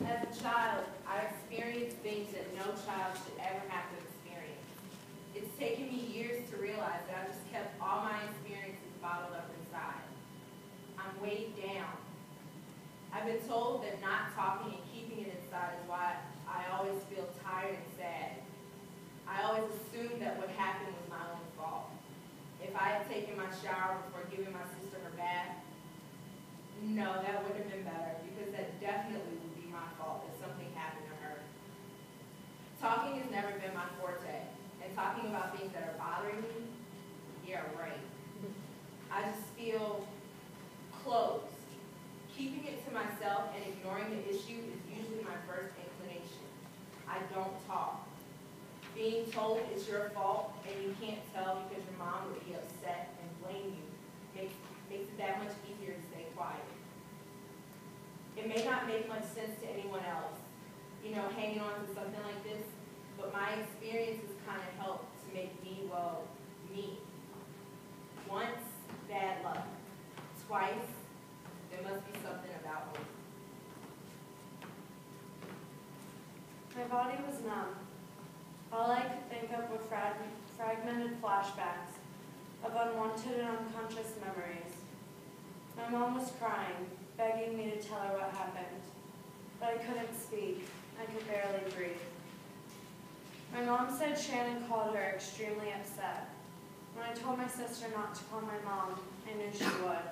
As a child, I experienced things that no child should ever have to experience. It's taken me years to realize that I've just kept all my experiences bottled up inside. I'm weighed down. I've been told that not talking and keeping it inside is why I always feel tired and sad. I always assumed that what happened was my own fault. If I had taken my shower before giving my sister her bath, no, that would have been better, because that definitely would be my fault if something happened to her. Talking has never been my forte, and talking about things that are bothering me, yeah, right. I just feel closed. Keeping it to myself and ignoring the issue is usually my first inclination. I don't talk. Being told it's your fault and you can't tell because your mom would be upset and blame you makes it that much easier to stay quiet. It may not make much sense to anyone else, hanging on to something like this, but my experiences kind of help to make me, well, me. Once, bad luck. Twice, there must be something about me. My body was numb. All I could think of were fragmented flashbacks of unwanted and unconscious memories. My mom was crying, begging me to tell her what happened, but I couldn't speak. I could barely breathe. My mom said Shannon called her extremely upset. When I told my sister not to call my mom, I knew she would.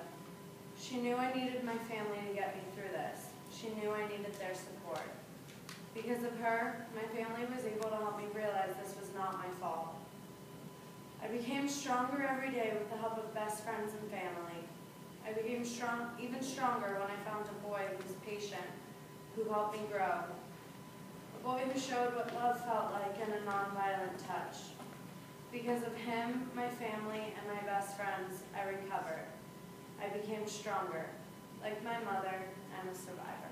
She knew I needed my family to get me through this. She knew I needed their support. Because of her, my family was able to help me realize this was not my fault. I became stronger every day with the help of best friends and family. I became even stronger when I found a boy who was patient, who helped me grow. A boy who showed what love felt like in a nonviolent touch. Because of him, my family, and my best friends, I recovered. I became stronger, like my mother, and a survivor.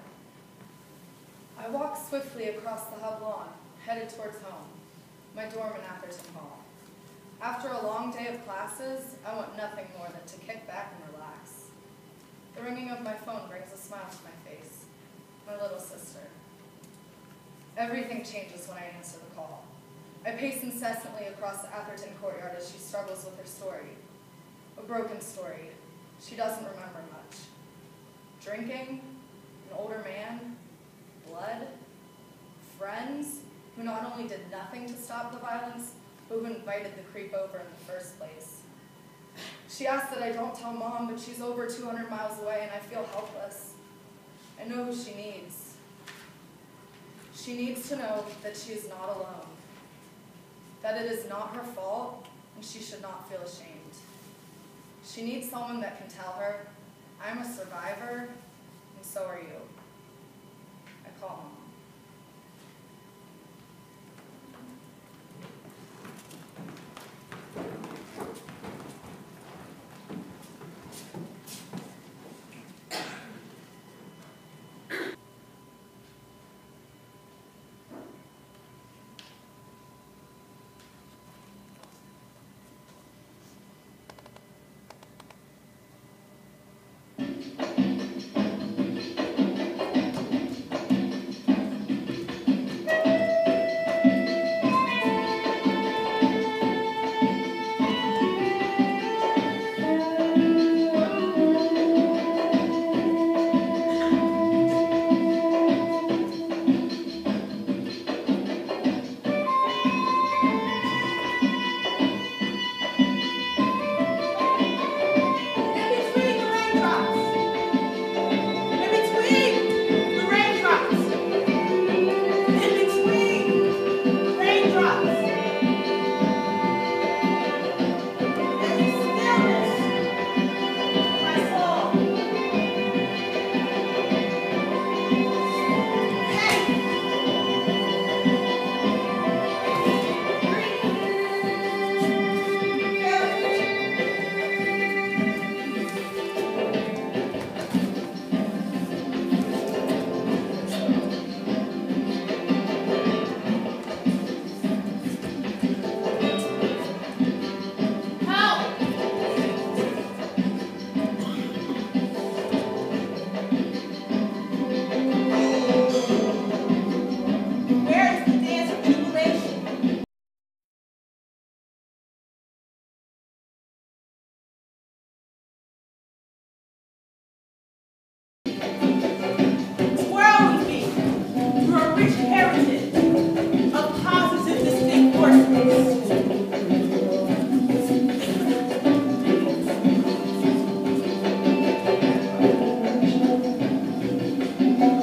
I walked swiftly across the hub lawn, headed towards home, my dorm in Atherton Hall. After a long day of classes, I want nothing more than to kick back and relax. The ringing of my phone brings a smile to my face. My little sister. Everything changes when I answer the call. I pace incessantly across the Atherton courtyard as she struggles with her story. A broken story. She doesn't remember much. Drinking, an older man, blood, friends who not only did nothing to stop the violence, but who invited the creep over in the first place. She asks that I don't tell Mom, but she's over 200 miles away and I feel helpless. I know who she needs. She needs to know that she is not alone, that it is not her fault and she should not feel ashamed. She needs someone that can tell her, I'm a survivor and so are you. I call Mom. Thank you.